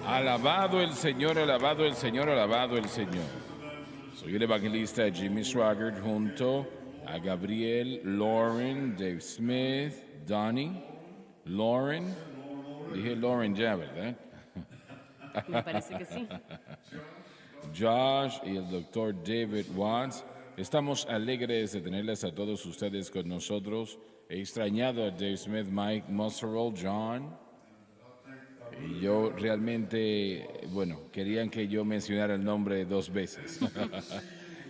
Alabado el Señor, alabado el Señor, alabado el Señor. Soy el evangelista Jimmy Swaggart junto a Gabriel, Lauren, Dave Smith, Donnie, Lauren. Dije Lauren ya, ¿verdad? Me parece que sí. Josh y el doctor David Watts. Estamos alegres de tenerles a todos ustedes con nosotros. He extrañado a Dave Smith, Mike, Musserall, John. Y yo realmente, querían que yo mencionara el nombre 2 veces.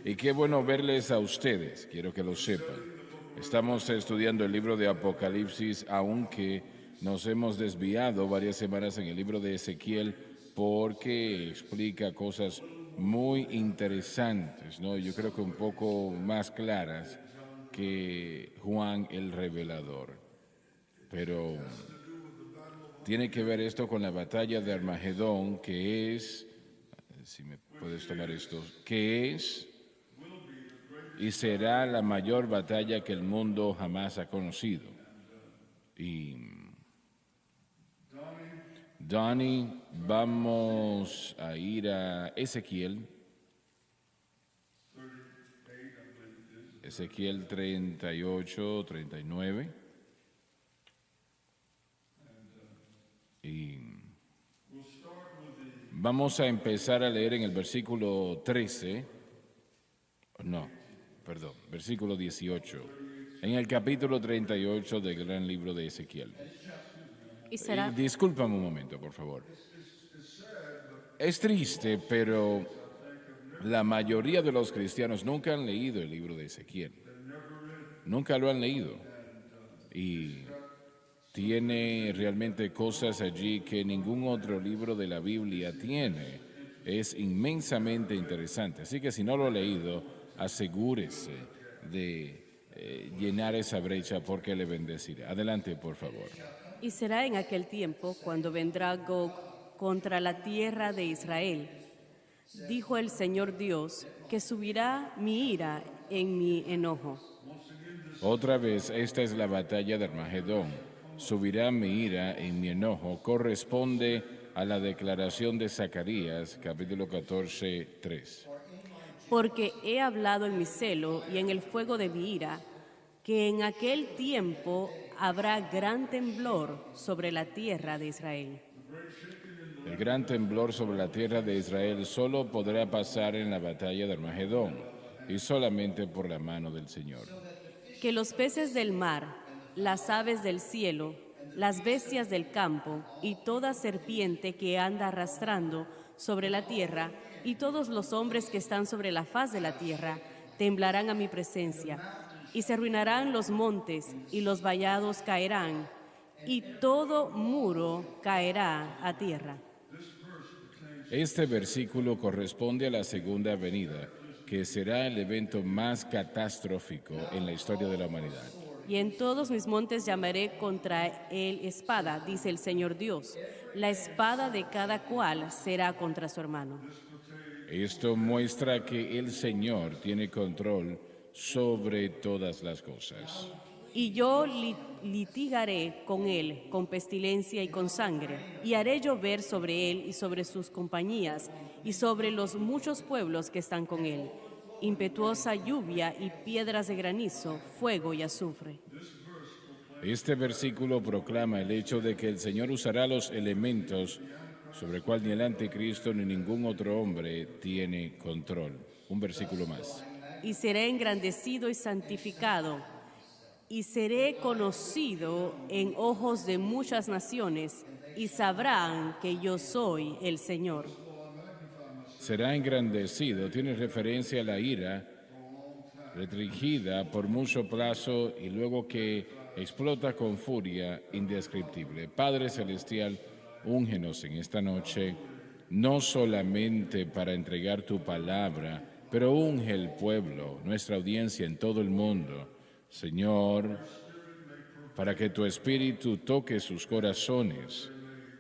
Y qué bueno verles a ustedes, quiero que lo sepan. Estamos estudiando el libro de Apocalipsis, aunque nos hemos desviado varias semanas en el libro de Ezequiel porque explica cosas muy interesantes, ¿no? Yo creo que un poco más claras que Juan el Revelador. Pero tiene que ver esto con la batalla de Armagedón, que es, si me puedes tomar esto, que es y será la mayor batalla que el mundo jamás ha conocido. Y Donnie, vamos a ir a Ezequiel 38, 39. Y vamos a empezar a leer en el versículo 13, versículo 18, en el capítulo 38 del gran libro de Ezequiel. Y será, Discúlpame un momento, por favor. Es triste, pero la mayoría de los cristianos nunca han leído el libro de Ezequiel. Nunca lo han leído. Y tiene realmente cosas allí que ningún otro libro de la Biblia tiene. Es inmensamente interesante. Así que si no lo ha leído, asegúrese de llenar esa brecha porque le bendecirá. Adelante, por favor. y será en aquel tiempo cuando vendrá Gog contra la tierra de Israel. Dijo el Señor Dios, que subirá mi ira en mi enojo. Otra vez, esta es la batalla de Armagedón. Subirá mi ira en mi enojo. Corresponde a la declaración de Zacarías, capítulo 14, 3. Porque he hablado en mi celo y en el fuego de mi ira, que en aquel tiempo habrá gran temblor sobre la tierra de Israel. El gran temblor sobre la tierra de Israel solo podrá pasar en la batalla de Armagedón y solamente por la mano del Señor. Que los peces del mar, las aves del cielo, las bestias del campo y toda serpiente que anda arrastrando sobre la tierra y todos los hombres que están sobre la faz de la tierra temblarán a mi presencia, y se arruinarán los montes y los vallados caerán, y todo muro caerá a tierra. Este versículo corresponde a la segunda venida, que será el evento más catastrófico en la historia de la humanidad. Y en todos mis montes llamaré contra él espada, dice el Señor Dios. La espada de cada cual será contra su hermano. Esto muestra que el Señor tiene control sobre todas las cosas. Y yo litigaré con él con pestilencia y con sangre, y haré llover sobre él y sobre sus compañías, y sobre los muchos pueblos que están con él, impetuosa lluvia y piedras de granizo, fuego y azufre. Este versículo proclama el hecho de que el Señor usará los elementos sobre el cual ni el anticristo ni ningún otro hombre tiene control. Un versículo más. Y seré engrandecido y santificado, y seré conocido en ojos de muchas naciones, y sabrán que yo soy el Señor. Será engrandecido, tiene referencia a la ira restringida por mucho plazo y luego que explota con furia indescriptible. Padre Celestial, úngenos en esta noche, no solamente para entregar tu palabra, pero unge el pueblo, nuestra audiencia en todo el mundo. Señor, para que tu espíritu toque sus corazones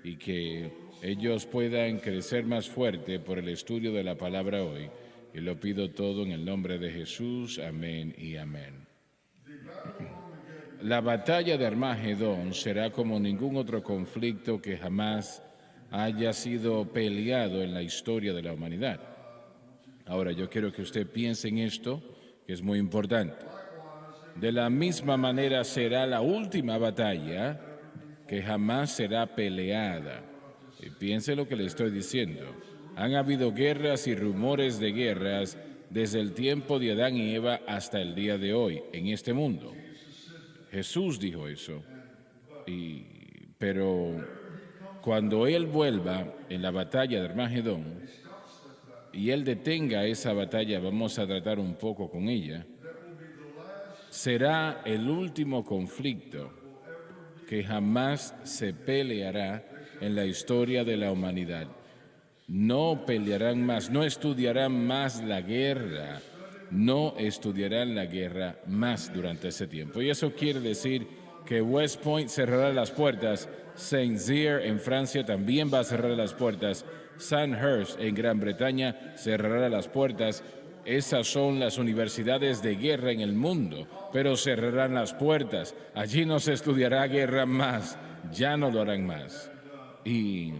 y que ellos puedan crecer más fuerte por el estudio de la palabra hoy. Y lo pido todo en el nombre de Jesús. Amén y amén. La batalla de Armagedón será como ningún otro conflicto que jamás haya sido peleado en la historia de la humanidad. Ahora, yo quiero que usted piense en esto, que es muy importante. De la misma manera será la última batalla que jamás será peleada. Y piense lo que le estoy diciendo. Han habido guerras y rumores de guerras desde el tiempo de Adán y Eva hasta el día de hoy en este mundo. Jesús dijo eso. Pero cuando Él vuelva en la batalla de Armagedón y Él detenga esa batalla, vamos a tratar un poco con ella, será el último conflicto que jamás se peleará en la historia de la humanidad. No pelearán más, no estudiarán más la guerra, no estudiarán la guerra más durante ese tiempo. Y eso quiere decir que West Point cerrará las puertas, Saint-Cyr en Francia también va a cerrar las puertas, Sandhurst en Gran Bretaña cerrará las puertas. Esas son las universidades de guerra en el mundo, pero cerrarán las puertas. Allí no se estudiará guerra más, ya no lo harán más. ¿Y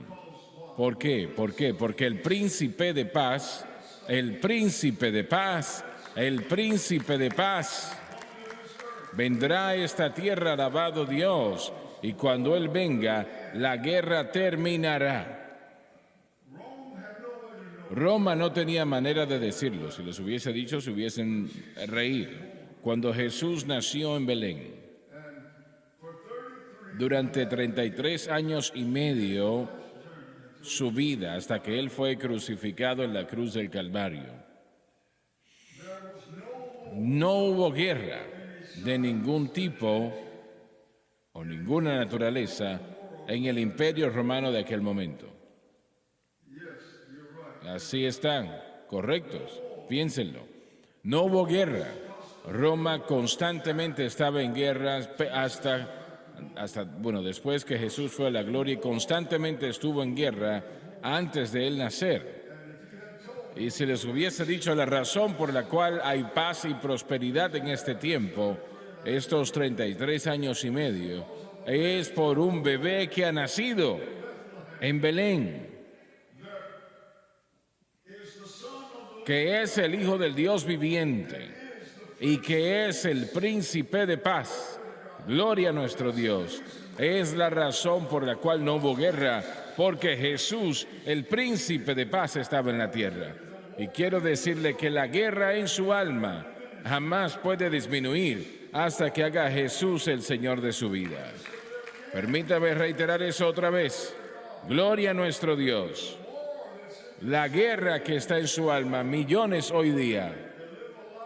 por qué? ¿Por qué? Porque el príncipe de paz, vendrá a esta tierra, alabado Dios, y cuando Él venga, la guerra terminará. Roma no tenía manera de decirlo. Si les hubiese dicho, se hubiesen reído. Cuando Jesús nació en Belén, durante 33 años y medio, su vida, hasta que Él fue crucificado en la cruz del Calvario, no hubo guerra de ningún tipo o ninguna naturaleza en el imperio romano de aquel momento. Así están, correctos, piénsenlo. No hubo guerra. Roma constantemente estaba en guerra después que Jesús fue a la gloria, y constantemente estuvo en guerra antes de Él nacer. Y si les hubiese dicho la razón por la cual hay paz y prosperidad en este tiempo, estos 33 años y medio, es por un bebé que ha nacido en Belén, que es el Hijo del Dios viviente y que es el príncipe de paz. Gloria a nuestro Dios. Es la razón por la cual no hubo guerra, porque Jesús, el príncipe de paz, estaba en la tierra. Y quiero decirle que la guerra en su alma jamás puede disminuir hasta que haga Jesús el Señor de su vida. Permítame reiterar eso otra vez. Gloria a nuestro Dios. La guerra que está en su alma, millones hoy día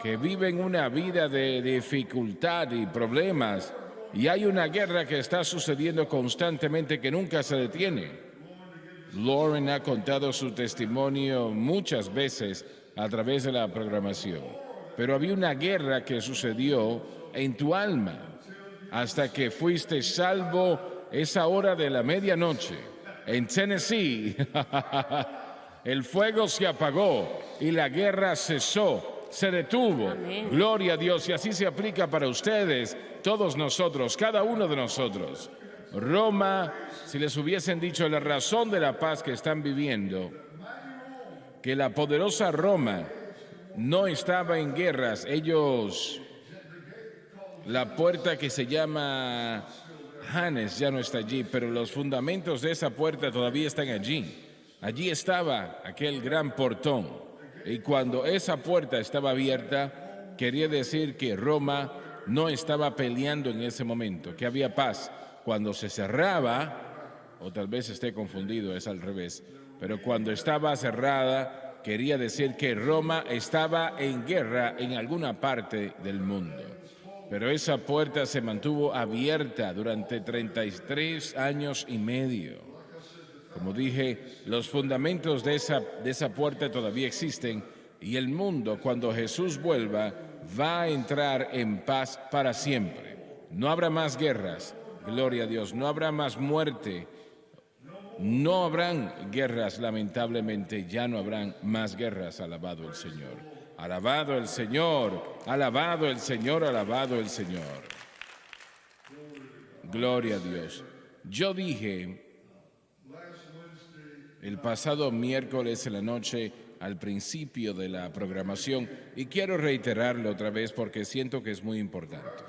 que viven una vida de dificultad y problemas, y hay una guerra que está sucediendo constantemente que nunca se detiene. Lauren ha contado su testimonio muchas veces a través de la programación, pero había una guerra que sucedió en tu alma hasta que fuiste salvo esa hora de la medianoche en Tennessee. El fuego se apagó y la guerra cesó, se detuvo. Amén. Gloria a Dios, y así se aplica para ustedes, todos nosotros, cada uno de nosotros. Roma, si les hubiesen dicho la razón de la paz que están viviendo, que la poderosa Roma no estaba en guerras, la puerta que se llama Hannes ya no está allí, pero los fundamentos de esa puerta todavía están allí. Allí estaba aquel gran portón, y cuando esa puerta estaba abierta, quería decir que Roma no estaba peleando en ese momento, que había paz. Cuando se cerraba, o tal vez esté confundido, es al revés, pero cuando estaba cerrada, quería decir que Roma estaba en guerra en alguna parte del mundo. Pero esa puerta se mantuvo abierta durante 33 años y medio. Como dije, los fundamentos de esa puerta todavía existen, y el mundo, cuando Jesús vuelva, va a entrar en paz para siempre. No habrá más guerras, gloria a Dios, no habrá más muerte, no habrán guerras, lamentablemente, ya no habrán más guerras, alabado el Señor. Alabado el Señor, alabado el Señor, alabado el Señor. Gloria a Dios. Yo dije el pasado miércoles en la noche al principio de la programación y quiero reiterarlo otra vez porque siento que es muy importante.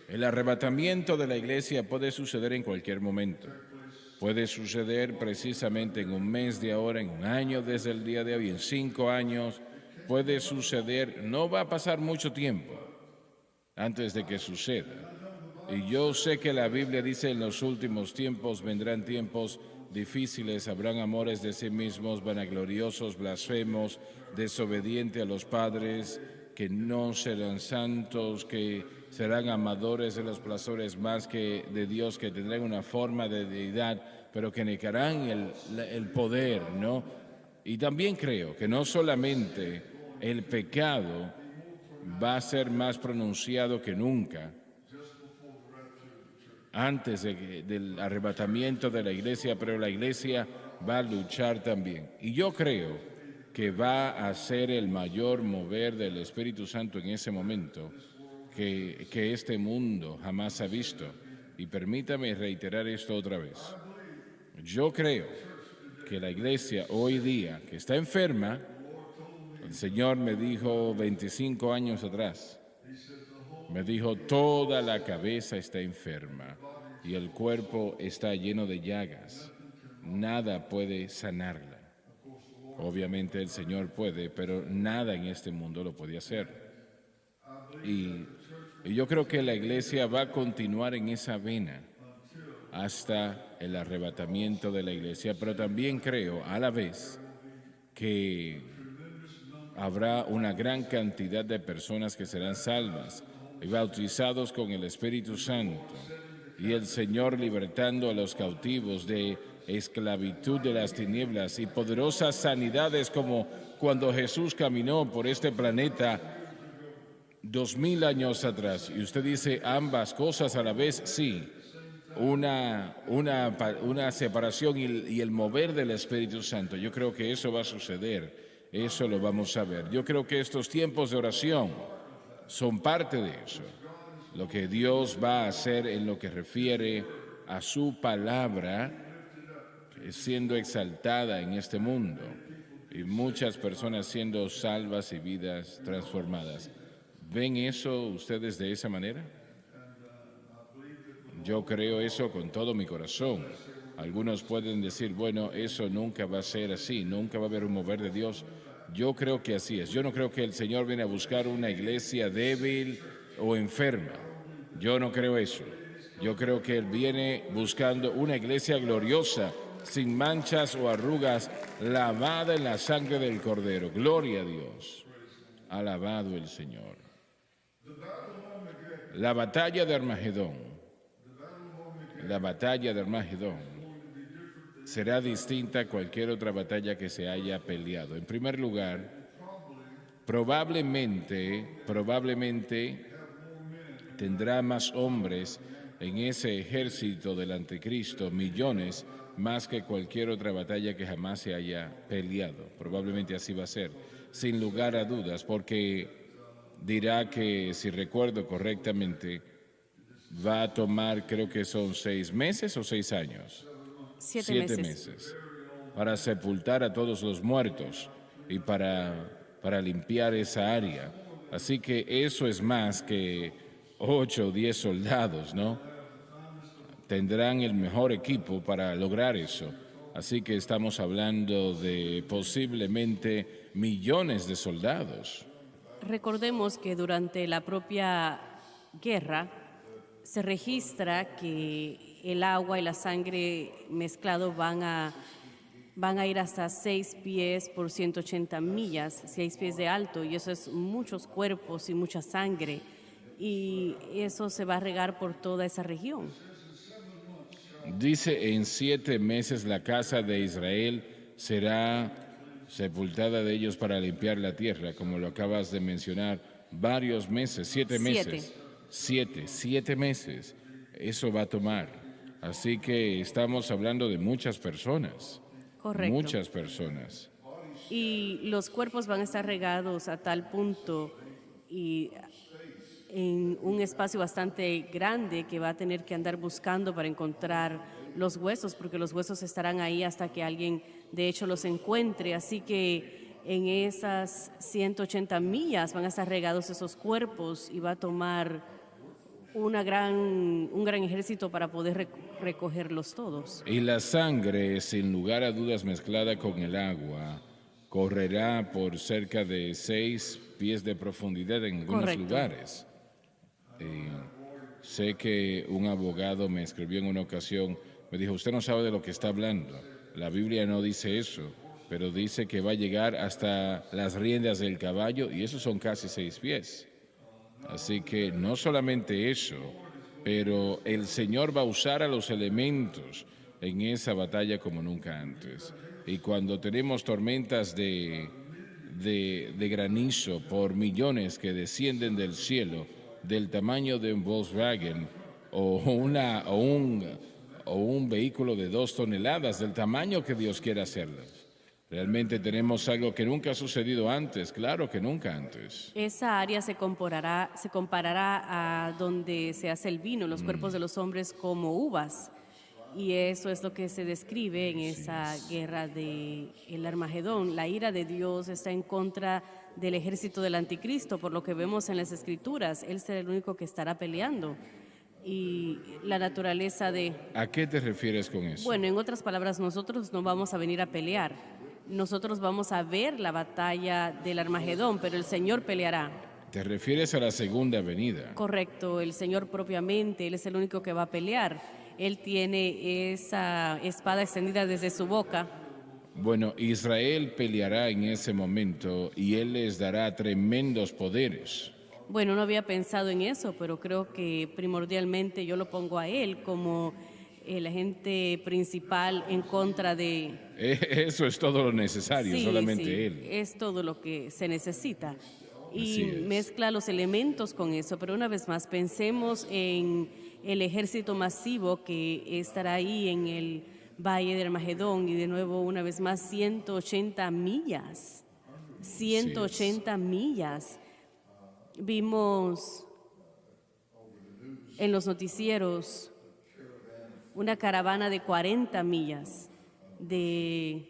El arrebatamiento de la iglesia puede suceder en cualquier momento. Puede suceder precisamente en un mes de ahora, en un año desde el día de hoy, en 5 años. Puede suceder, no va a pasar mucho tiempo antes de que suceda. Y yo sé que la Biblia dice en los últimos tiempos vendrán tiempos difíciles, habrán amores de sí mismos, vanagloriosos, blasfemos, desobedientes a los padres, que no serán santos, que serán amadores de los placeres más que de Dios, que tendrán una forma de deidad, pero que negarán el poder, ¿no? Y también creo que no solamente el pecado va a ser más pronunciado que nunca antes del arrebatamiento de la iglesia, pero la iglesia va a luchar también. Y yo creo que va a ser el mayor mover del Espíritu Santo en ese momento que este mundo jamás ha visto. Y permítame reiterar esto otra vez. Yo creo que la iglesia hoy día, que está enferma, el Señor me dijo 25 años atrás, me dijo, toda la cabeza está enferma y el cuerpo está lleno de llagas. Nada puede sanarla. Obviamente el Señor puede, pero nada en este mundo lo puede hacer. Y yo creo que la iglesia va a continuar en esa vena hasta el arrebatamiento de la iglesia, pero también creo a la vez que habrá una gran cantidad de personas que serán salvas y bautizados con el Espíritu Santo, y el Señor libertando a los cautivos de esclavitud de las tinieblas y poderosas sanidades como cuando Jesús caminó por este planeta 2000 años atrás. Y usted dice ambas cosas a la vez, sí. Una separación y el mover del Espíritu Santo. Yo creo que eso va a suceder, eso lo vamos a ver. Yo creo que estos tiempos de oración son parte de eso, lo que Dios va a hacer en lo que refiere a su palabra siendo exaltada en este mundo y muchas personas siendo salvas y vidas transformadas. ¿Ven eso ustedes de esa manera? Yo creo eso con todo mi corazón. Algunos pueden decir, bueno, eso nunca va a ser así, nunca va a haber un mover de Dios. Yo creo que así es. Yo no creo que el Señor viene a buscar una iglesia débil o enferma. Yo no creo eso. Yo creo que Él viene buscando una iglesia gloriosa, sin manchas o arrugas, lavada en la sangre del Cordero. Gloria a Dios. Alabado el Señor. La batalla de Armagedón. La batalla de Armagedón será distinta a cualquier otra batalla que se haya peleado. En primer lugar, probablemente tendrá más hombres en ese ejército del anticristo, millones, más que cualquier otra batalla que jamás se haya peleado. Probablemente así va a ser, sin lugar a dudas, porque dirá que, si recuerdo correctamente, va a tomar, creo que son 6 meses o 6 años. 7 meses. Para sepultar a todos los muertos y para limpiar esa área. Así que eso es más que 8 o 10 soldados, ¿no? Tendrán el mejor equipo para lograr eso. Así que estamos hablando de posiblemente millones de soldados. Recordemos que durante la propia guerra se registra que el agua y la sangre mezclado van a ir hasta 6 pies por 180 millas, 6 pies de alto, y eso es muchos cuerpos y mucha sangre, y eso se va a regar por toda esa región. Dice, en 7 meses la casa de Israel será sepultada de ellos para limpiar la tierra, como lo acabas de mencionar, varios meses, 7 meses. 7 meses, eso va a tomar. Así que estamos hablando de muchas personas. Correcto. Muchas personas. Y los cuerpos van a estar regados a tal punto y en un espacio bastante grande que va a tener que andar buscando para encontrar los huesos, porque los huesos estarán ahí hasta que alguien de hecho los encuentre. Así que en esas 180 millas van a estar regados esos cuerpos y va a tomar un gran ejército para poder recogerlos todos. Y la sangre, sin lugar a dudas mezclada con el agua, correrá por cerca de 6 pies de profundidad en algunos Correcto. lugares. Sé que un abogado me escribió en una ocasión, me dijo, usted no sabe de lo que está hablando. La Biblia no dice eso, pero dice que va a llegar hasta las riendas del caballo y esos son casi 6 pies. Así que no solamente eso, pero el Señor va a usar a los elementos en esa batalla como nunca antes. Y cuando tenemos tormentas de granizo por millones que descienden del cielo, del tamaño de un Volkswagen o un vehículo de 2 toneladas, del tamaño que Dios quiera hacerlas. Realmente tenemos algo que nunca ha sucedido antes, claro que nunca antes. Esa área se comparará a donde se hace el vino, los cuerpos de los hombres como uvas. Y eso es lo que se describe en esa guerra del Armagedón. La ira de Dios está en contra del ejército del anticristo, por lo que vemos en las Escrituras. Él será el único que estará peleando. Y la naturaleza de... ¿A qué te refieres con eso? Bueno, en otras palabras, nosotros no vamos a venir a pelear. Nosotros vamos a ver la batalla del Armagedón, pero el Señor peleará. ¿Te refieres a la segunda venida? Correcto, el Señor propiamente, Él es el único que va a pelear. Él tiene esa espada extendida desde su boca. Bueno, Israel peleará en ese momento y Él les dará tremendos poderes. Bueno, no había pensado en eso, pero creo que primordialmente yo lo pongo a Él como el agente principal en contra de... Eso es todo lo necesario, Sí, solamente sí, Él. es todo lo que se necesita. Así Y es. mezcla los elementos con eso, pero una vez más, pensemos en el ejército masivo que estará ahí en el Valle del Armagedón y de nuevo, una vez más, 180 millas. 180 millas. Vimos en los noticieros una caravana de 40 millas de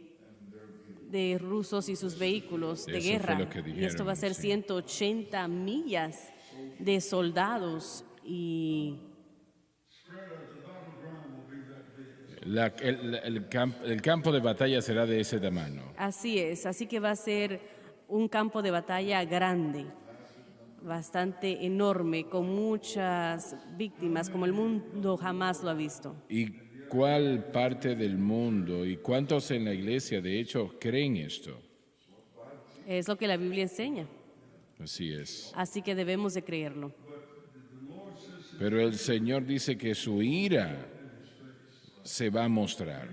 rusos y sus vehículos de Eso fue guerra. lo que Y esto va a ser dijeron, sí. 180 millas de soldados y El campo de batalla será de ese tamaño. así es. Así que va a ser un campo de batalla grande, bastante enorme, con muchas víctimas, como el mundo jamás lo ha visto. ¿Y cuál parte del mundo y cuántos en la iglesia, de hecho, creen esto? Es lo que la Biblia enseña. Así es. Así que debemos de creerlo. Pero el Señor dice que su ira se va a mostrar.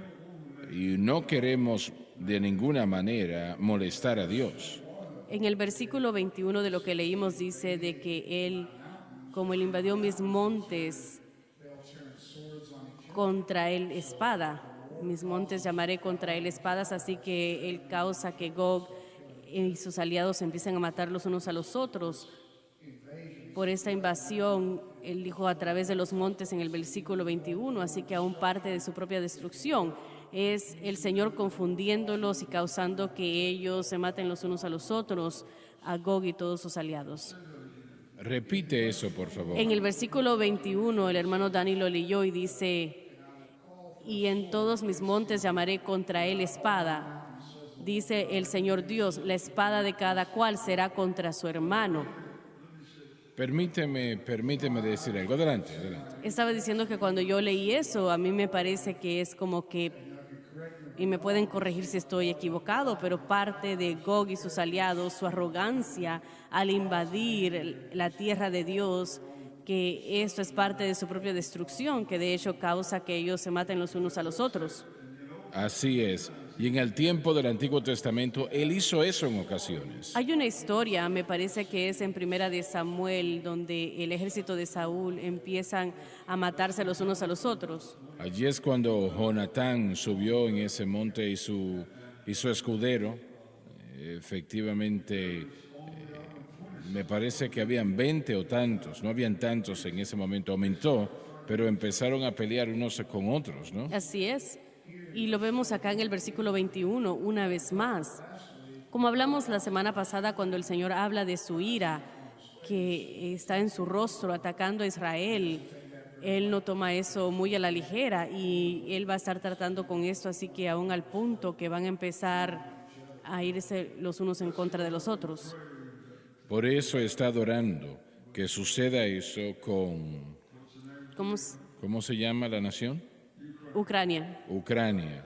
Y no queremos de ninguna manera molestar a Dios. En el versículo 21 de lo que leímos dice de que Él, como Él invadió mis montes contra Él espada, mis montes llamaré contra Él espadas, así que Él causa que Gog y sus aliados empiecen a matar los unos a los otros. Por esta invasión, Él dijo a través de los montes en el versículo 21, así que aún parte de su propia destrucción es el Señor confundiéndolos y causando que ellos se maten los unos a los otros, a Gog y todos sus aliados. Repite eso, por favor. En el versículo 21, el hermano Dani lo leyó y dice, y en todos mis montes llamaré contra él espada. Dice el Señor Dios, la espada de cada cual será contra su hermano. Permíteme decir algo. Adelante. Estaba diciendo que cuando yo leí eso, a mí me parece que es como que, y me pueden corregir si estoy equivocado, pero parte de Gog y sus aliados, su arrogancia al invadir la tierra de Dios, que esto es parte de su propia destrucción, que de hecho causa que ellos se maten los unos a los otros. Así es. Y en el tiempo del Antiguo Testamento, Él hizo eso en ocasiones. Hay una historia, me parece que es en Primera de Samuel, donde el ejército de Saúl empiezan a matarse los unos a los otros. Allí es cuando Jonatán subió en ese monte y su escudero, efectivamente, me parece que habían 20 o tantos, no habían tantos en ese momento, aumentó, pero empezaron a pelear unos con otros, ¿no? Así es. Y lo vemos acá en el versículo 21, una vez más. Como hablamos la semana pasada cuando el Señor habla de su ira, que está en su rostro atacando a Israel, Él no toma eso muy a la ligera y Él va a estar tratando con esto, así que aún al punto que van a empezar a irse los unos en contra de los otros. Por eso está adorando que suceda eso con, ¿Cómo es? ¿cómo se llama la nación? Ucrania. Ucrania,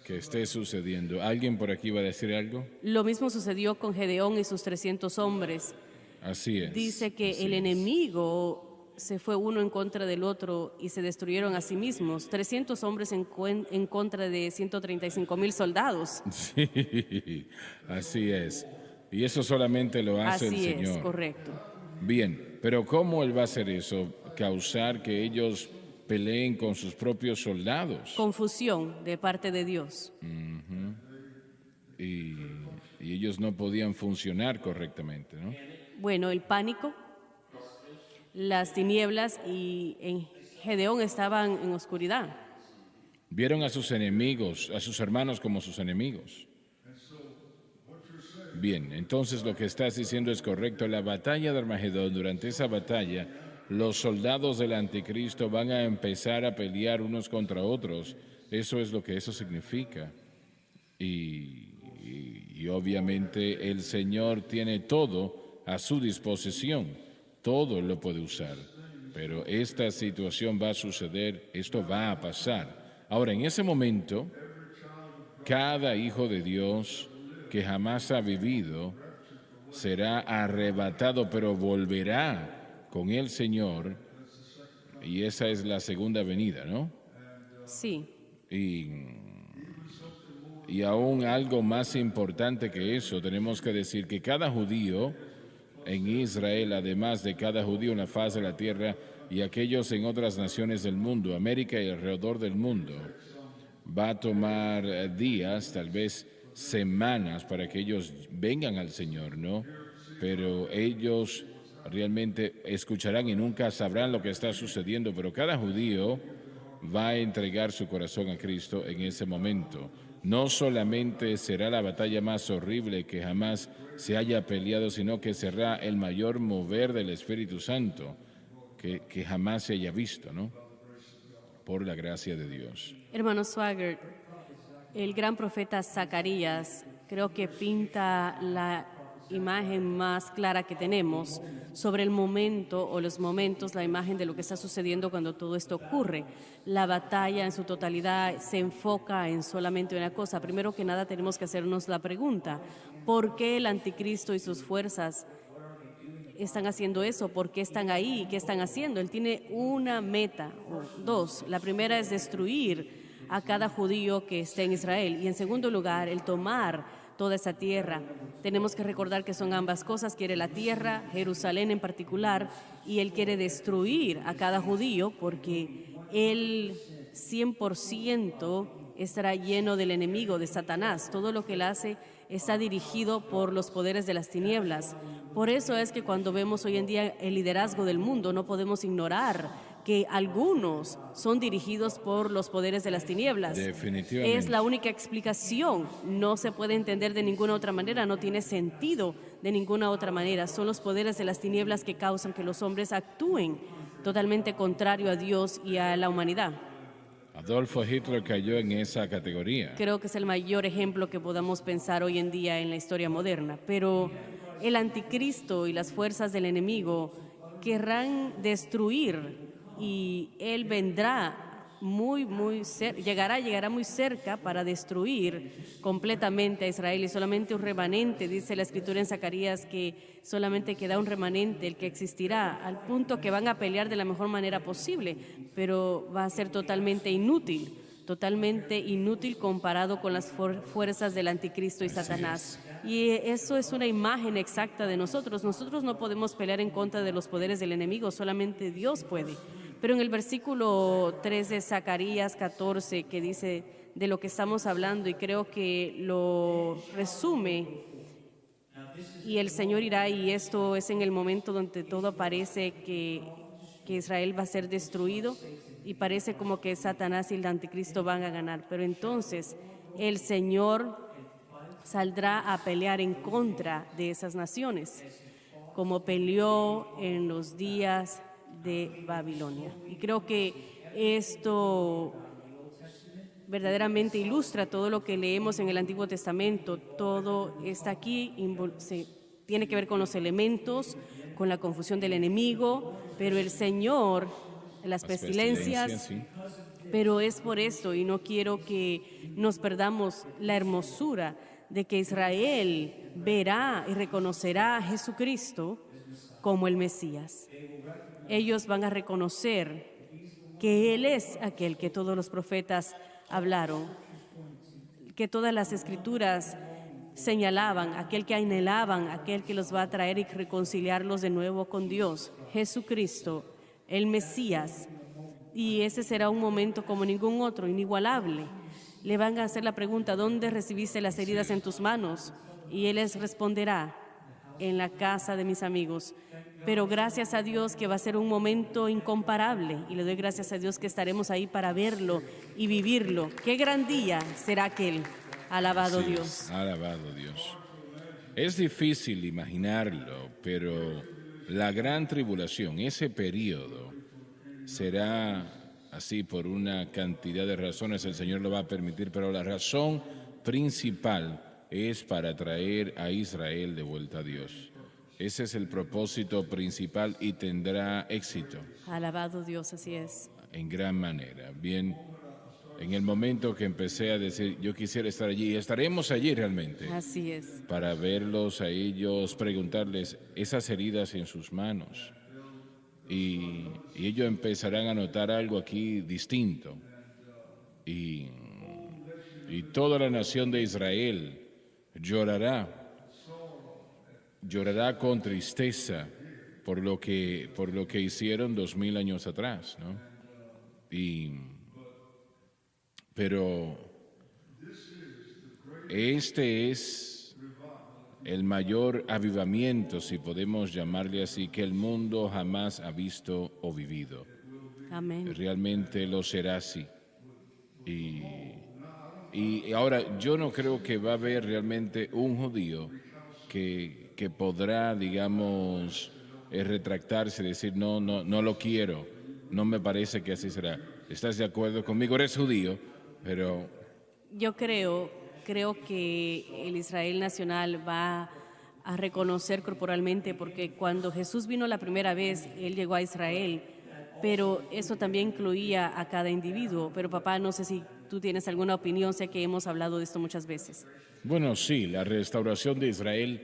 que esté sucediendo. ¿Alguien por aquí va a decir algo? Lo mismo sucedió con Gedeón y sus 300 hombres. Así es. Dice que así el es. enemigo se fue uno en contra del otro y se destruyeron a sí mismos. 300 hombres en contra de 135,000 soldados. Sí, así es. Y eso solamente lo hace el Así Señor. es, correcto. Bien, pero ¿cómo Él va a hacer eso? Causar que ellos peleen con sus propios soldados. Confusión de parte de Dios. Y ellos no podían funcionar correctamente, ¿no? Bueno, el pánico, las tinieblas y en Gedeón estaban en oscuridad. Vieron a sus enemigos, a sus hermanos como sus enemigos. Bien, entonces lo que estás diciendo es correcto. La batalla de Armagedón, durante esa batalla, los soldados del anticristo van a empezar a pelear unos contra otros. Eso es lo que eso significa. Y obviamente el Señor tiene todo a su disposición. Todo lo puede usar. Pero esta situación va a suceder, esto va a pasar. Ahora, en ese momento, cada hijo de Dios que jamás ha vivido será arrebatado, pero volverá con el Señor, y esa es la segunda venida, ¿no? Sí, Y aún algo más importante que eso, tenemos que decir que cada judío en Israel, además de cada judío en la faz de la tierra y aquellos en otras naciones del mundo, América y alrededor del mundo, va a tomar días, tal vez semanas, para que ellos vengan al Señor, ¿no? Pero ellos realmente escucharán y nunca sabrán lo que está sucediendo, pero cada judío va a entregar su corazón a Cristo en ese momento. No solamente será la batalla más horrible que jamás se haya peleado, sino que será el mayor mover del Espíritu Santo que jamás se haya visto, ¿no? Por la gracia de Dios. hermano Swagger, el gran profeta Zacarías creo que pinta la imagen más clara que tenemos sobre el momento o los momentos, la imagen de lo que está sucediendo cuando todo esto ocurre. La batalla en su totalidad se enfoca en solamente una cosa. Primero que nada tenemos que hacernos la pregunta, ¿por qué el anticristo y sus fuerzas están haciendo eso? ¿Por qué están ahí? ¿Qué están haciendo? Él tiene una meta, o dos. La primera es destruir a cada judío que esté en Israel. Y en segundo lugar, el tomar toda esa tierra. Tenemos que recordar que son ambas cosas. Quiere la tierra, Jerusalén en particular, y Él quiere destruir a cada judío porque Él 100% estará lleno del enemigo, de Satanás. Todo lo que Él hace está dirigido por los poderes de las tinieblas. Por eso es que cuando vemos hoy en día el liderazgo del mundo, no podemos ignorar que algunos son dirigidos por los poderes de las tinieblas. Definitivamente. Es la única explicación. No se puede entender de ninguna otra manera, no tiene sentido de ninguna otra manera. Son los poderes de las tinieblas que causan que los hombres actúen totalmente contrario a Dios y a la humanidad. Adolfo Hitler cayó en esa categoría. Creo que es el mayor ejemplo que podamos pensar hoy en día en la historia moderna. Pero el anticristo y las fuerzas del enemigo querrán destruir y él vendrá llegará muy cerca para destruir completamente a Israel y solamente un remanente, dice la escritura en Zacarías, que solamente queda un remanente, el que existirá, al punto que van a pelear de la mejor manera posible, pero va a ser totalmente inútil comparado con las fuerzas del anticristo y Satanás. Y eso es una imagen exacta de nosotros. Nosotros no podemos pelear en contra de los poderes del enemigo, solamente Dios puede. Pero en el versículo 3 de Zacarías 14, que dice de lo que estamos hablando, y creo que lo resume, y el Señor irá, y esto es en el momento donde todo parece que Israel va a ser destruido, y parece como que Satanás y el anticristo van a ganar, pero entonces el Señor saldrá a pelear en contra de esas naciones, como peleó en los días de Babilonia. Y creo que esto verdaderamente ilustra todo lo que leemos en el Antiguo Testamento. Todo está aquí, tiene que ver con los elementos, con la confusión del enemigo, pero el Señor, las pestilencias, sí. pero es por esto, y no quiero que nos perdamos la hermosura de que Israel verá y reconocerá a Jesucristo como el Mesías. Ellos van a reconocer que Él es aquel que todos los profetas hablaron, que todas las escrituras señalaban, aquel que anhelaban, aquel que los va a traer y reconciliarlos de nuevo con Dios, Jesucristo, el Mesías. Y ese será un momento como ningún otro, inigualable. Le van a hacer la pregunta, ¿dónde recibiste las heridas en tus manos? Y Él les responderá, en la casa de mis amigos. Pero gracias a Dios que va a ser un momento incomparable, y le doy gracias a Dios que estaremos ahí para verlo y vivirlo. ¡Qué gran día será aquel! Alabado Así Dios. es, alabado Dios. Es difícil imaginarlo, pero la gran tribulación, ese periodo, será así por una cantidad de razones, el Señor lo va a permitir, pero la razón principal es para traer a Israel de vuelta a Dios. Ese es el propósito principal y tendrá éxito. Alabado Dios, así es. En gran manera. Bien, en el momento que empecé a decir, yo quisiera estar allí, y estaremos allí realmente. Así es. Para verlos a ellos, preguntarles esas heridas en sus manos. Y ellos empezarán a notar algo aquí distinto. Y toda la nación de Israel llorará con tristeza por lo que hicieron 2000 años atrás, ¿no? Pero este es el mayor avivamiento, si podemos llamarle así, que el mundo jamás ha visto o vivido. Amén. Realmente lo será así. Y ahora, yo no creo que va a haber realmente un judío que podrá, digamos, retractarse y decir, no lo quiero, no me parece que así será. ¿Estás de acuerdo conmigo? Eres judío, pero... Yo creo que el Israel nacional va a reconocer corporalmente, porque cuando Jesús vino la primera vez, Él llegó a Israel, pero eso también incluía a cada individuo. Pero papá, no sé si tú tienes alguna opinión, sé que hemos hablado de esto muchas veces. Bueno, sí, la restauración de Israel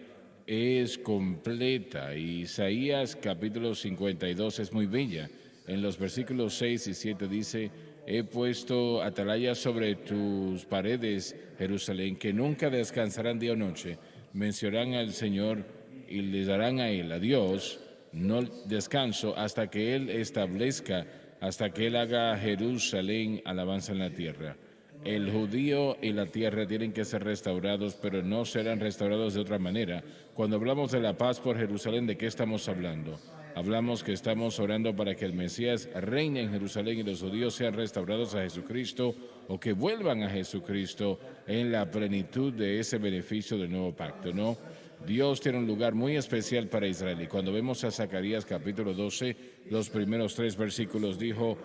es completa. Isaías capítulo 52 es muy bella. En los versículos 6 y 7 dice, he puesto atalayas sobre tus paredes, Jerusalén, que nunca descansarán día o noche. Mencionarán al Señor y le darán a Él, a Dios, no descanso hasta que Él establezca, hasta que Él haga a Jerusalén alabanza en la tierra. El judío y la tierra tienen que ser restaurados, pero no serán restaurados de otra manera. Cuando hablamos de la paz por Jerusalén, ¿de qué estamos hablando? Hablamos que estamos orando para que el Mesías reine en Jerusalén y los judíos sean restaurados a Jesucristo o que vuelvan a Jesucristo en la plenitud de ese beneficio del nuevo pacto, ¿no? Dios tiene un lugar muy especial para Israel y cuando vemos a Zacarías capítulo 12, los primeros 3 versículos dijo,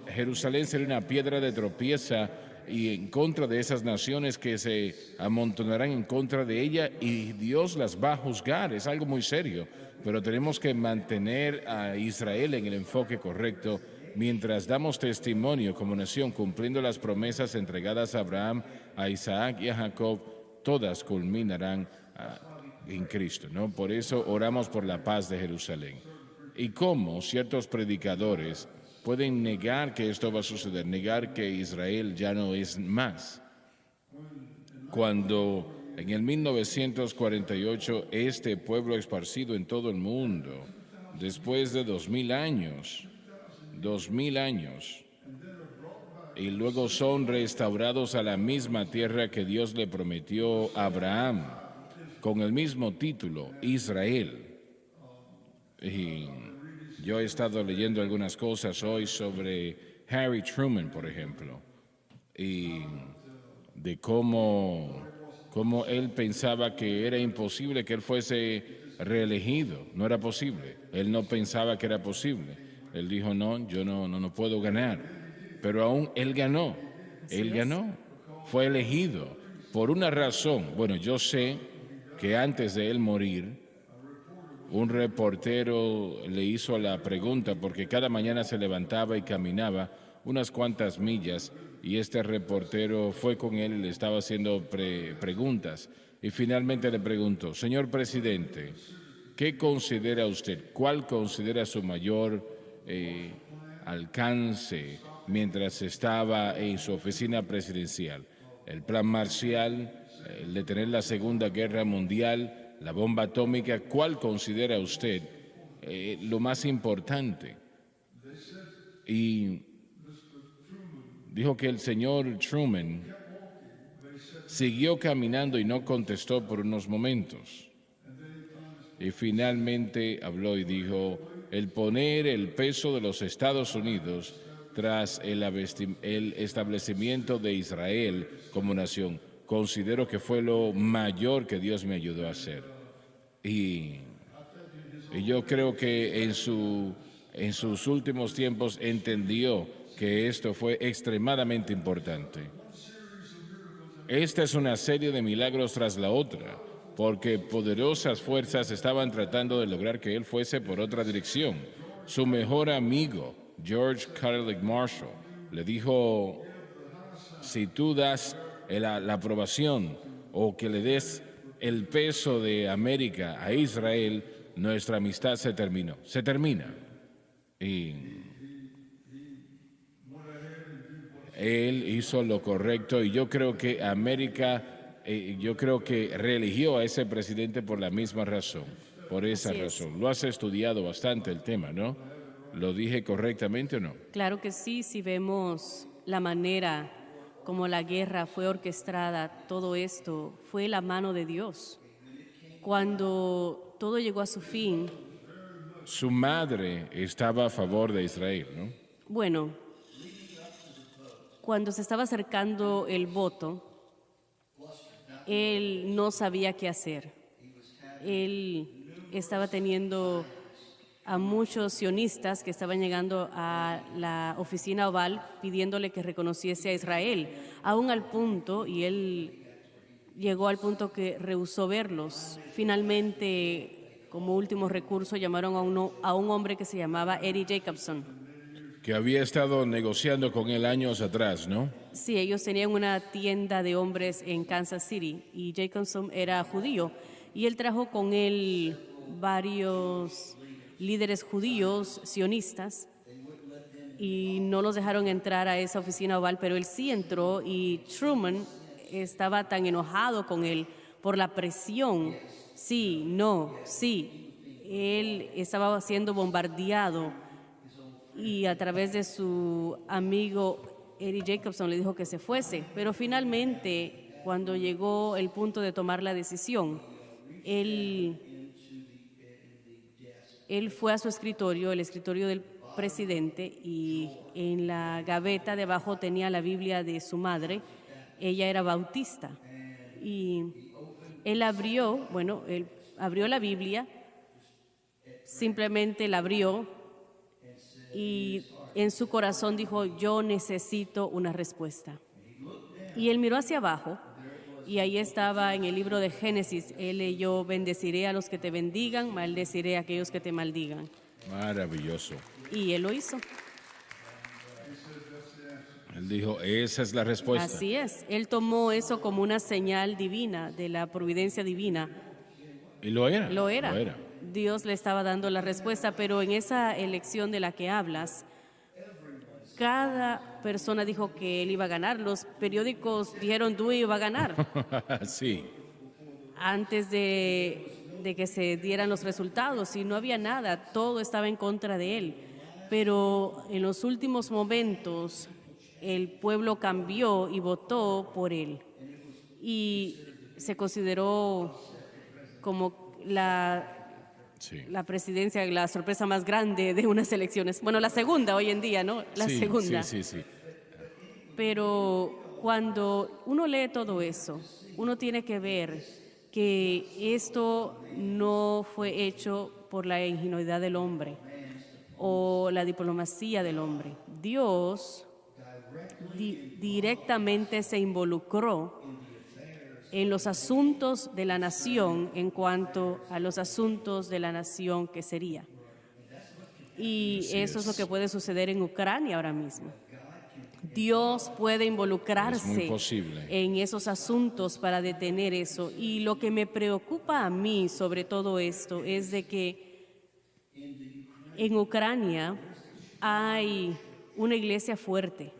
Jerusalén será una piedra de tropieza y en contra de esas naciones que se amontonarán en contra de ella y Dios las va a juzgar, es algo muy serio. Pero tenemos que mantener a Israel en el enfoque correcto mientras damos testimonio como nación, cumpliendo las promesas entregadas a Abraham, a Isaac y a Jacob, todas culminarán en Cristo, ¿no? Por eso oramos por la paz de Jerusalén. Y cómo ciertos predicadores pueden negar que esto va a suceder, negar que Israel ya no es más. Cuando en el 1948 este pueblo esparcido en todo el mundo, después de 2000 años, y luego son restaurados a la misma tierra que Dios le prometió a Abraham, con el mismo título, Israel. Y Yo he estado leyendo algunas cosas hoy sobre Harry Truman, por ejemplo, y de cómo él pensaba que era imposible que él fuese reelegido. No era posible. Él no pensaba que era posible. Él dijo, no, yo no puedo ganar. Pero aún él ganó. Así Él es. ganó. Fue elegido por una razón. Bueno, yo sé que antes de él morir, un reportero le hizo la pregunta porque cada mañana se levantaba y caminaba unas cuantas millas y este reportero fue con él y le estaba haciendo preguntas y finalmente le preguntó, señor presidente, ¿qué considera usted? ¿Cuál considera su mayor alcance mientras estaba en su oficina presidencial? ¿El plan Marshall, el de tener la Segunda Guerra Mundial, la bomba atómica? ¿Cuál considera usted lo más importante? Y dijo que el señor Truman siguió caminando y no contestó por unos momentos. Y finalmente habló y dijo, el poner el peso de los Estados Unidos tras el establecimiento de Israel como nación, considero que fue lo mayor que Dios me ayudó a hacer. Y yo creo que en sus últimos tiempos entendió que esto fue extremadamente importante. Esta es una serie de milagros tras la otra, porque poderosas fuerzas estaban tratando de lograr que él fuese por otra dirección. Su mejor amigo, George Carlick Marshall, le dijo, si tú das la aprobación o que le des el peso de América a Israel, nuestra amistad se terminó. Se termina. Y él hizo lo correcto y yo creo que América, yo creo que reeligió a ese presidente por la misma razón, por esa Así es. razón. Lo has estudiado bastante el tema, ¿no? ¿Lo dije correctamente o no? Claro que sí, si vemos la manera como la guerra fue orquestada, todo esto fue la mano de Dios. Cuando todo llegó a su fin, Su madre estaba a favor de Israel, ¿no? bueno, cuando se estaba acercando el voto, él no sabía qué hacer. Él estaba teniendo a muchos sionistas que estaban llegando a la oficina oval pidiéndole que reconociese a Israel, aún al punto, y él llegó al punto que rehusó verlos. Finalmente, como último recurso, llamaron a un hombre que se llamaba Eddie Jacobson. Que había estado negociando con él años atrás, ¿no? Sí, ellos tenían una tienda de hombres en Kansas City y Jacobson era judío y él trajo con él varios líderes judíos sionistas y no los dejaron entrar a esa oficina oval, pero él sí entró y Truman estaba tan enojado con él por la presión. Sí, no, sí. Él estaba siendo bombardeado y a través de su amigo Eddie Jacobson le dijo que se fuese, pero finalmente cuando llegó el punto de tomar la decisión, él fue a su escritorio, el escritorio del presidente, y en la gaveta de abajo tenía la Biblia de su madre. Ella era bautista y él abrió la Biblia, simplemente la abrió y en su corazón dijo, yo necesito una respuesta. Y él miró hacia abajo y ahí estaba en el libro de Génesis, él leyó, bendeciré a los que te bendigan, maldeciré a aquellos que te maldigan. Maravilloso. Y él lo hizo. Él dijo, esa es la respuesta. Así es, él tomó eso como una señal divina, de la providencia divina. Y lo era. Lo era. Dios le estaba dando la respuesta, pero en esa elección de la que hablas, cada persona dijo que él iba a ganar. Los periódicos dijeron, Dewey iba a ganar. Sí. Antes de que se dieran los resultados, y no había nada, todo estaba en contra de él. Pero en los últimos momentos, el pueblo cambió y votó por él. Y se consideró como Sí. la presidencia, la sorpresa más grande de unas elecciones. Bueno, la segunda hoy en día, ¿no? La Sí, segunda. sí, sí, sí. Pero cuando uno lee todo eso, uno tiene que ver que esto no fue hecho por la ingenuidad del hombre o la diplomacia del hombre. Dios directamente se involucró en los asuntos de la nación en cuanto a los asuntos de la nación que sería. Y Así eso es lo es. que puede suceder en Ucrania ahora mismo. Dios puede Es muy involucrarse posible. en esos asuntos para detener eso. Y lo que me preocupa a mí sobre todo esto es de que en Ucrania hay una iglesia fuerte.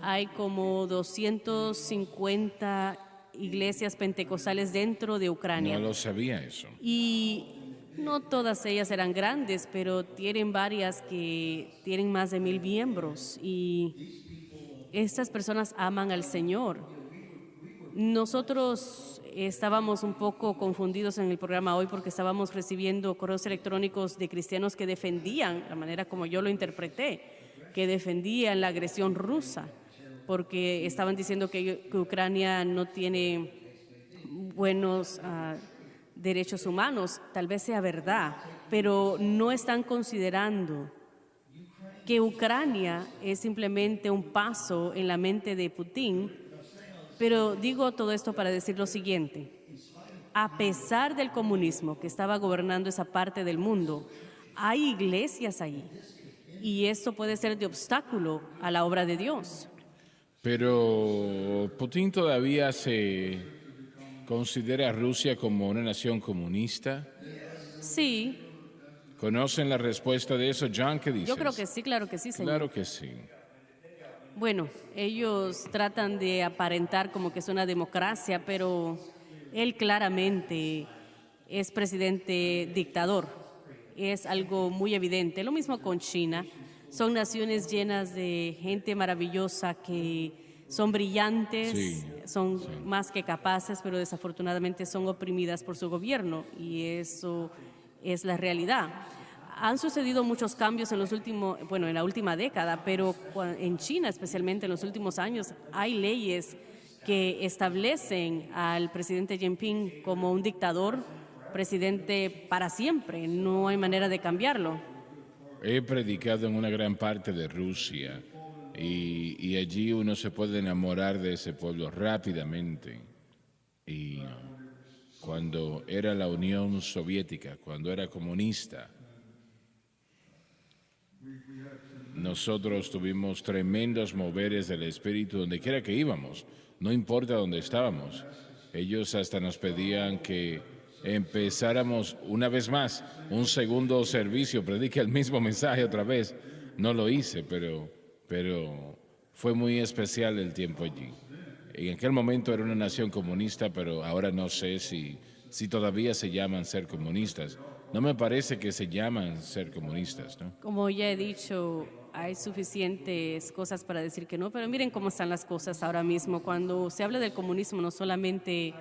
Hay como 250 iglesias pentecostales dentro de No Ucrania. lo sabía eso. Y no todas ellas eran grandes, pero tienen varias que tienen más de 1000 miembros. Y estas personas aman al Señor. Nosotros estábamos un poco confundidos en el programa hoy porque estábamos recibiendo correos electrónicos de cristianos que defendían, la manera como yo lo interpreté, que defendían la agresión rusa, porque estaban diciendo que Ucrania no tiene buenos derechos humanos. Tal vez sea verdad, pero no están considerando que Ucrania es simplemente un paso en la mente de Putin. Pero digo todo esto para decir lo siguiente: a pesar del comunismo que estaba gobernando esa parte del mundo, hay iglesias allí y esto puede ser de obstáculo a la obra de Dios. Pero Putin todavía se considera a Rusia como una nación comunista. Sí, ¿Conocen la respuesta de eso, John? ¿Qué dices? yo creo que sí, claro que sí, señor. Claro que sí. Bueno, ellos tratan de aparentar como que es una democracia, pero él claramente es presidente dictador. Es algo muy evidente. Lo mismo con China. Son naciones llenas de gente maravillosa que son brillantes, Sí, son más que capaces, pero desafortunadamente son oprimidas por su gobierno y eso es la realidad. Han sucedido muchos cambios en los últimos, bueno, en la última década, pero en China, especialmente en los últimos años, hay leyes que establecen al presidente Jinping como un dictador, presidente para siempre. No hay manera de cambiarlo. He predicado en una gran parte de Rusia y allí uno se puede enamorar de ese pueblo rápidamente. Y cuando era la Unión Soviética, cuando era comunista, nosotros tuvimos tremendos moveres del espíritu donde quiera que íbamos, no importa dónde estábamos. Ellos hasta nos pedían que empezáramos una vez más un segundo servicio, predique el mismo mensaje otra vez. No lo hice, pero fue muy especial el tiempo allí. En aquel momento era una nación comunista, pero ahora no sé si todavía se llaman ser comunistas. No me parece que se llaman ser comunistas, ¿no? Como ya he dicho, hay suficientes cosas para decir que no, pero miren cómo están las cosas ahora mismo. Cuando se habla del comunismo, no solamente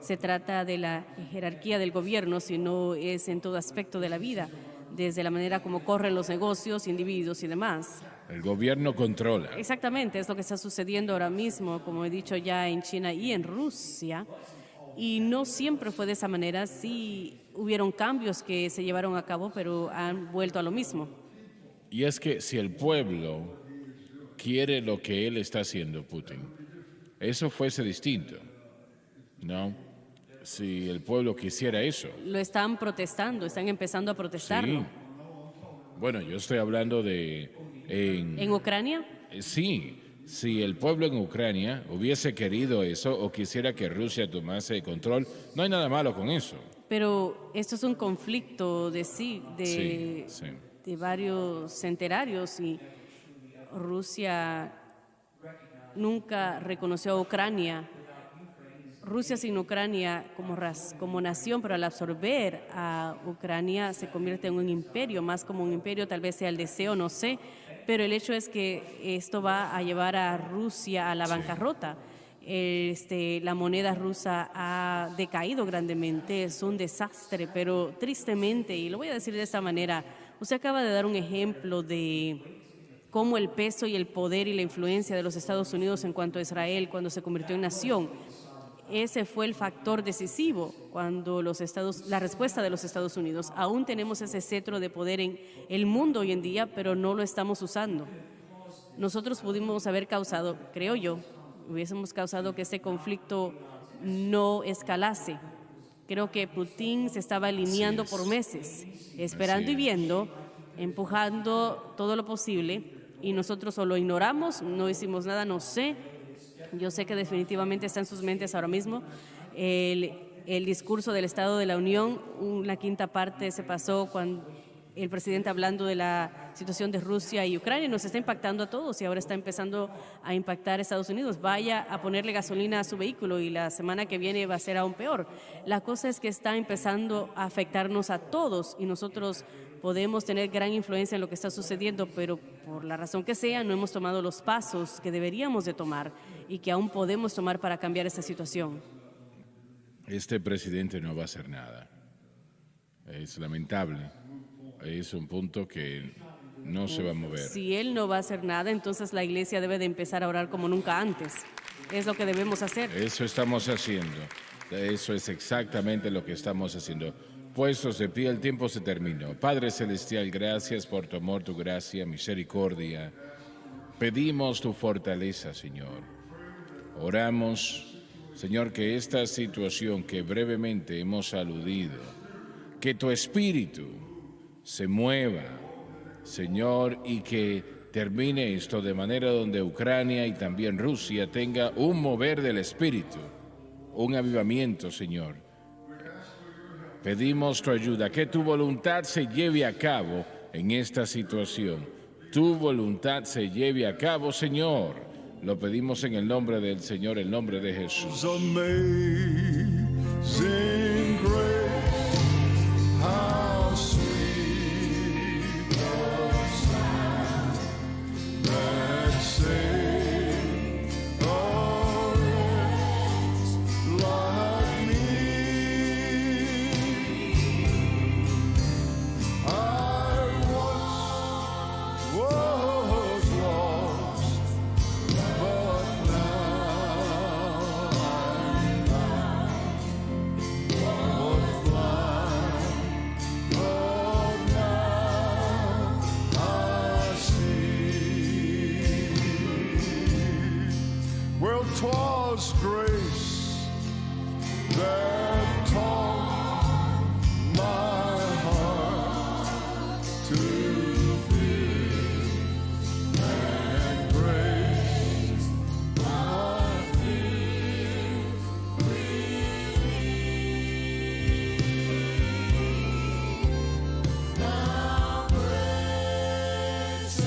se trata de la jerarquía del gobierno, sino es en todo aspecto de la vida, desde la manera como corren los negocios, individuos y demás. El gobierno controla. Exactamente, es lo que está sucediendo ahora mismo, como he dicho ya en China y en Rusia. Y no siempre fue de esa manera, sí hubieron cambios que se llevaron a cabo, pero han vuelto a lo mismo. Y es que si el pueblo quiere lo que él está haciendo, Putin, eso fuese distinto, ¿no? Si el pueblo quisiera eso. Lo están protestando, están empezando a protestarlo. Sí. Bueno, yo estoy hablando de... ¿En Ucrania? Sí, si el pueblo en Ucrania hubiese querido eso o quisiera que Rusia tomase control, no hay nada malo con eso. Pero esto es un conflicto de Sí, sí. de varios centenarios y Rusia nunca reconoció a Ucrania. Rusia sin Ucrania como nación, pero al absorber a Ucrania se convierte en un imperio, más como un imperio, tal vez sea el deseo, no sé, pero el hecho es que esto va a llevar a Rusia a la bancarrota. La moneda rusa ha decaído grandemente, es un desastre, pero tristemente, y lo voy a decir de esta manera, usted acaba de dar un ejemplo de cómo el peso y el poder y la influencia de los Estados Unidos en cuanto a Israel, cuando se convirtió en nación, ese fue el factor decisivo cuando la respuesta de los Estados Unidos. Aún tenemos ese cetro de poder en el mundo hoy en día, pero no lo estamos usando. Nosotros pudimos haber causado, creo yo, hubiésemos causado que este conflicto no escalase. Creo que Putin se estaba alineando por meses, esperando y viendo, empujando todo lo posible, y nosotros o lo ignoramos, no hicimos nada, no sé. Yo sé que definitivamente está en sus mentes ahora mismo. El discurso del Estado de la Unión, una quinta parte se pasó cuando el presidente hablando de la situación de Rusia y Ucrania, nos está impactando a todos y ahora está empezando a impactar a Estados Unidos. Vaya a ponerle gasolina a su vehículo y la semana que viene va a ser aún peor. La cosa es que está empezando a afectarnos a todos y nosotros podemos tener gran influencia en lo que está sucediendo, pero por la razón que sea no hemos tomado los pasos que deberíamos de tomar y que aún podemos tomar para cambiar esta situación. Este presidente no va a hacer nada. Es lamentable. Es un punto que no se va a mover. Si él no va a hacer nada, entonces la iglesia debe de empezar a orar como nunca antes. Es lo que debemos hacer. Eso estamos haciendo. Eso es exactamente lo que estamos haciendo. Puestos de pie, el tiempo se terminó. Padre Celestial, gracias por tu amor, tu gracia, misericordia. Pedimos tu fortaleza, Señor. Oramos, Señor, que esta situación que brevemente hemos aludido, que tu espíritu se mueva, Señor, y que termine esto de manera donde Ucrania y también Rusia tenga un mover del espíritu, un avivamiento, Señor. Pedimos tu ayuda, que tu voluntad se lleve a cabo en esta situación. Tu voluntad se lleve a cabo, Señor. Lo pedimos en el nombre del Señor, en el nombre de Jesús. Grace that taught my heart to fear, and grace my fear relieved. Now grace